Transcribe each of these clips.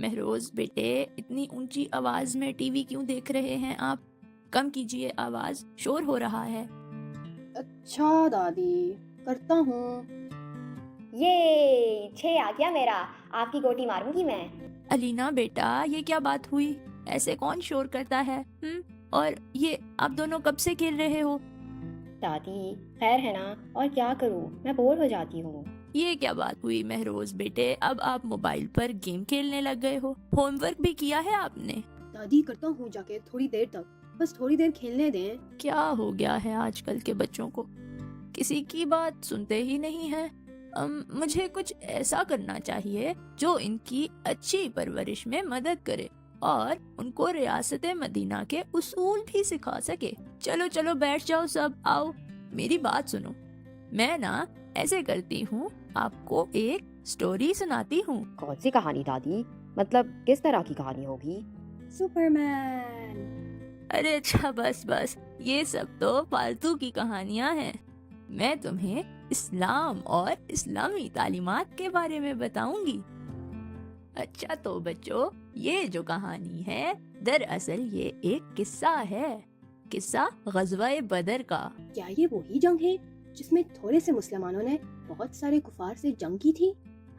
مہروز بیٹے، اتنی اونچی آواز میں ٹی وی کیوں دیکھ رہے ہیں آپ؟ کم کیجئے آواز، شور ہو رہا ہے۔ اچھا دادی، کرتا ہوں۔ یہ 6 آ گیا میرا، آپ کی گوٹی ماروں گی میں۔ علینا بیٹا، یہ کیا بات ہوئی؟ ایسے کون شور کرتا ہے؟ اور یہ آپ دونوں کب سے کھیل رہے ہو؟ دادی خیر ہے نا، اور کیا کروں، میں بور ہو جاتی ہوں۔ یہ کیا بات ہوئی مہروز بیٹے؟ اب آپ موبائل پر گیم کھیلنے لگ گئے ہو؟ ہوم ورک بھی کیا ہے آپ نے؟ دادی کرتا ہوں جا کے، تھوڑی دیر تک، بس تھوڑی دیر کھیلنے دیں۔ کیا ہو گیا ہے آج کل کے بچوں کو؟ کسی کی بات سنتے ہی نہیں ہیں۔ مجھے کچھ ایسا کرنا چاہیے جو ان کی اچھی پرورش میں مدد کرے اور ان کو ریاست مدینہ کے اصول بھی سکھا سکے۔ چلو چلو بیٹھ جاؤ سب، آؤ میری بات سنو۔ میں نا ایسے کرتی ہوں، آپ کو ایک سٹوری سناتی ہوں۔ کون سی کہانی دادی؟ مطلب کس طرح کی کہانی ہوگی؟ سپر مین۔ ارے اچھا، بس بس، یہ سب تو فالتو کی کہانیاں ہیں۔ میں تمہیں اسلام اور اسلامی تعلیمات کے بارے میں بتاؤں گی۔ اچھا تو بچوں، یہ جو کہانی ہے دراصل یہ ایک قصہ ہے، قصہ غزوہ بدر کا۔ کیا یہ وہی جنگ ہے جس میں تھوڑے سے مسلمانوں نے بہت سارے کفار سے جنگ کی تھی؟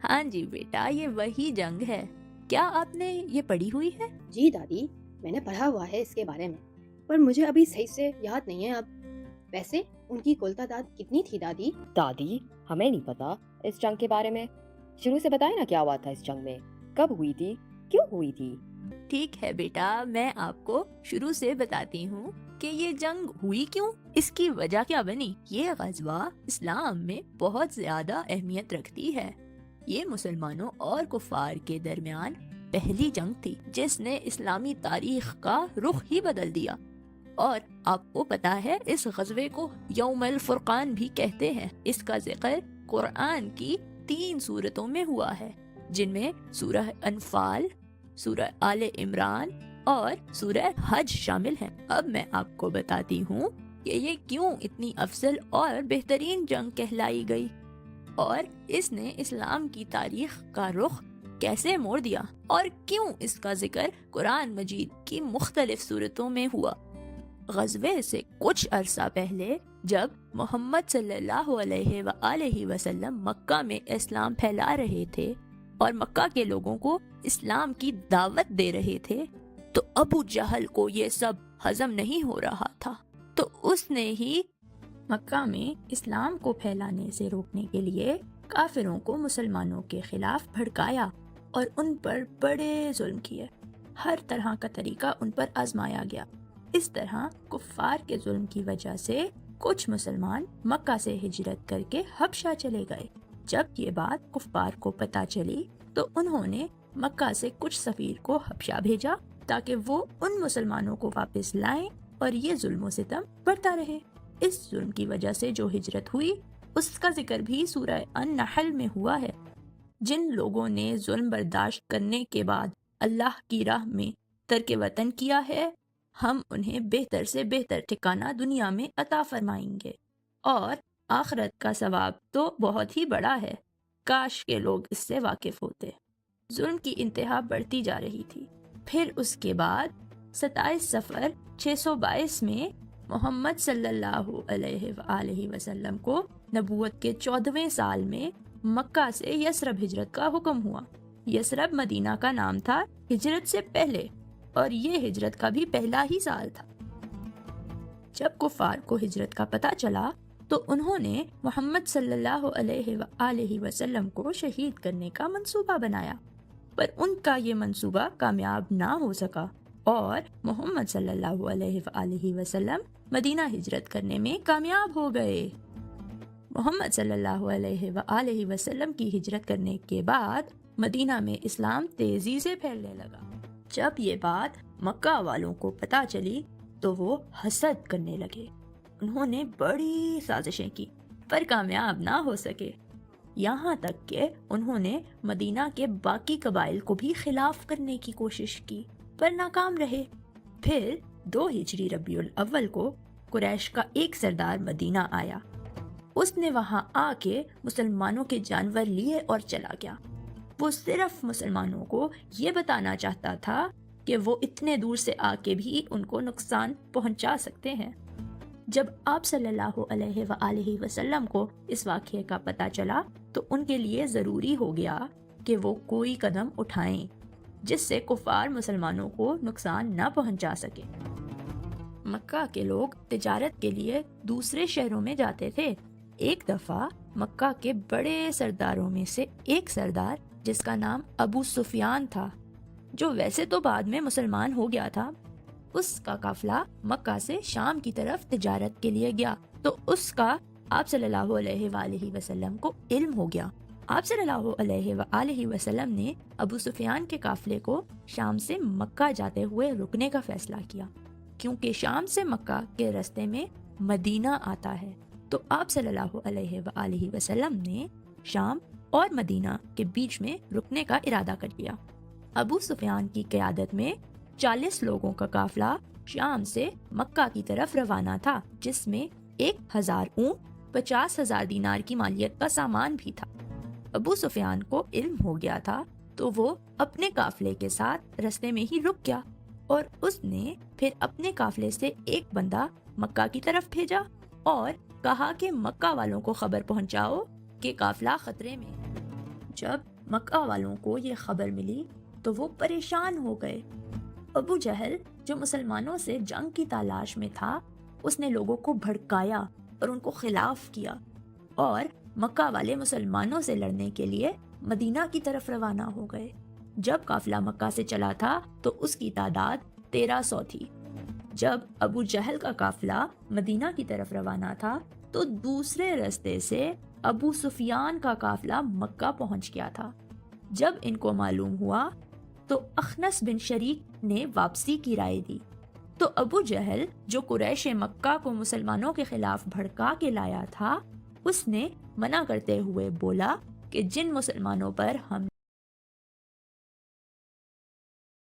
ہاں جی بیٹا، یہ وہی جنگ ہے۔ کیا آپ نے یہ پڑھی ہوئی ہے؟ جی دادی، میں نے پڑھا ہوا ہے اس کے بارے میں، پر مجھے ابھی صحیح سے یاد نہیں ہے اب۔ ویسے ان کی کل تعداد کتنی تھی دادی؟ دادی ہمیں نہیں پتا اس جنگ کے بارے میں، شروع سے بتائے نا کیا ہوا تھا اس جنگ میں، کب ہوئی تھی، کیوں ہوئی تھی؟ ٹھیک ہے بیٹا، میں آپ کو شروع سے بتاتی ہوں کہ یہ جنگ ہوئی کیوں، اس کی وجہ کیا بنی۔ یہ غزوہ اسلام میں بہت زیادہ اہمیت رکھتی ہے۔ یہ مسلمانوں اور کفار کے درمیان پہلی جنگ تھی جس نے اسلامی تاریخ کا رخ ہی بدل دیا۔ اور آپ کو پتا ہے اس غزوے کو یوم الفرقان بھی کہتے ہیں۔ اس کا ذکر قرآن کی 3 سورتوں میں ہوا ہے، جن میں سورہ انفال، سورہ آل عمران اور سورہ حج شامل ہیں۔ اب میں آپ کو بتاتی ہوں کہ یہ کیوں اتنی افضل اور بہترین جنگ کہلائی گئی، اور اس نے اسلام کی تاریخ کا رخ کیسے موڑ دیا، اور کیوں اس کا ذکر قرآن مجید کی مختلف سورتوں میں ہوا۔ غزوے سے کچھ عرصہ پہلے جب محمد صلی اللہ علیہ وآلہ وسلم مکہ میں اسلام پھیلا رہے تھے اور مکہ کے لوگوں کو اسلام کی دعوت دے رہے تھے، تو ابو جہل کو یہ سب ہضم نہیں ہو رہا تھا، تو اس نے ہی مکہ میں اسلام کو پھیلانے سے روکنے کے لیے کافروں کو مسلمانوں کے خلاف بھڑکایا اور ان پر بڑے ظلم کیے۔ ہر طرح کا طریقہ ان پر آزمایا گیا۔ اس طرح کفار کے ظلم کی وجہ سے کچھ مسلمان مکہ سے ہجرت کر کے حبشہ چلے گئے۔ جب یہ بات کفار کو پتہ چلی تو انہوں نے مکہ سے کچھ سفیر کو حبشہ بھیجا تاکہ وہ ان مسلمانوں کو واپس لائیں اور یہ ظلم و ستم بڑھتا رہے۔ اس ظلم کی وجہ سے جو ہجرت ہوئی اس کا ذکر بھی سورہ النحل میں ہوا ہے۔ جن لوگوں نے ظلم برداشت کرنے کے بعد اللہ کی راہ میں ترک وطن کیا ہے، ہم انہیں بہتر سے بہتر ٹھکانہ دنیا میں عطا فرمائیں گے، اور آخرت کا ثواب تو بہت ہی بڑا ہے۔ کاش کے لوگ اس سے واقف ہوتے۔ ظلم کی انتہا بڑھتی جا رہی تھی۔ پھر اس کے بعد 27 صفر 622 میں محمد صلی اللہ علیہ وآلہ وسلم کو نبوت کے 14ویں سال میں مکہ سے یثرب ہجرت کا حکم ہوا۔ یثرب مدینہ کا نام تھا ہجرت سے پہلے، اور یہ ہجرت کا بھی پہلا ہی سال تھا۔ جب کفار کو ہجرت کا پتہ چلا تو انہوں نے محمد صلی اللہ علیہ وآلہ وسلم کو شہید کرنے کا منصوبہ بنایا، پر ان کا یہ منصوبہ کامیاب نہ ہو سکا، اور محمد صلی اللہ علیہ وآلہ وسلم مدینہ ہجرت کرنے میں کامیاب ہو گئے۔ محمد صلی اللہ علیہ وآلہ وسلم کی ہجرت کرنے کے بعد مدینہ میں اسلام تیزی سے پھیلنے لگا۔ جب یہ بات مکہ والوں کو پتہ چلی تو وہ حسد کرنے لگے۔ انہوں نے بڑی سازشیں کی پر کامیاب نہ ہو سکے، یہاں تک کہ انہوں نے مدینہ کے باقی قبائل کو بھی خلاف کرنے کی کوشش کی پر ناکام رہے۔ پھر 2 ہجری ربیع الاول کو قریش کا ایک سردار مدینہ آیا۔ اس نے وہاں آ کے مسلمانوں کے جانور لیے اور چلا گیا۔ وہ صرف مسلمانوں کو یہ بتانا چاہتا تھا کہ وہ اتنے دور سے آ کے بھی ان کو نقصان پہنچا سکتے ہیں۔ جب آپ صلی اللہ علیہ وآلہ وسلم کو اس واقعے کا پتہ چلا تو ان کے لیے ضروری ہو گیا کہ وہ کوئی قدم اٹھائیں جس سے کفار مسلمانوں کو نقصان نہ پہنچا سکے۔ مکہ کے لوگ تجارت کے لیے دوسرے شہروں میں جاتے تھے۔ ایک دفعہ مکہ کے بڑے سرداروں میں سے ایک سردار جس کا نام ابو سفیان تھا، جو ویسے تو بعد میں مسلمان ہو گیا تھا، اس کا قافلہ مکہ سے شام کی طرف تجارت کے لیے گیا تو اس کا آپ صلی اللہ علیہ وآلہ وسلم کو علم ہو گیا۔ آپ صلی اللہ علیہ وآلہ وسلم نے ابو سفیان کے قافلے کو شام سے مکہ جاتے ہوئے رکنے کا فیصلہ کیا، کیونکہ شام سے مکہ کے راستے میں مدینہ آتا ہے۔ تو آپ صلی اللہ علیہ وآلہ وسلم نے شام اور مدینہ کے بیچ میں رکنے کا ارادہ کر لیا۔ ابو سفیان کی قیادت میں 40 لوگوں کا قافلہ شام سے مکہ کی طرف روانہ تھا، جس میں 1000 اونٹ، 50,000 دینار کی مالیت کا سامان بھی تھا۔ ابو سفیان کو علم ہو گیا تھا تو وہ اپنے قافلے کے ساتھ رستے میں ہی رک گیا، اور اس نے پھر اپنے قافلے سے ایک بندہ مکہ کی طرف بھیجا اور کہا کہ مکہ والوں کو خبر پہنچاؤ کہ قافلہ خطرے میں ہے۔ جب مکہ والوں کو یہ خبر ملی تو وہ پریشان ہو گئے۔ ابو جہل جو مسلمانوں سے جنگ کی تلاش میں تھا، اس نے لوگوں کو بھڑکایا اور ان کو خلاف کیا، اور مکہ والے مسلمانوں سے لڑنے کے لیے مدینہ کی طرف روانہ ہو گئے۔ جب قافلہ مکہ سے چلا تھا تو اس کی تعداد 1300 تھی۔ جب ابو جہل کا قافلہ مدینہ کی طرف روانہ تھا تو دوسرے راستے سے ابو سفیان کا قافلہ مکہ پہنچ گیا تھا۔ جب ان کو معلوم ہوا تو اخنس بن شریک نے واپسی کی رائے دی، تو ابو جہل جو قریش مکہ کو مسلمانوں کے خلاف بھڑکا کے لایا تھا، اس نے منع کرتے ہوئے بولا کہ جن مسلمانوں پر ہم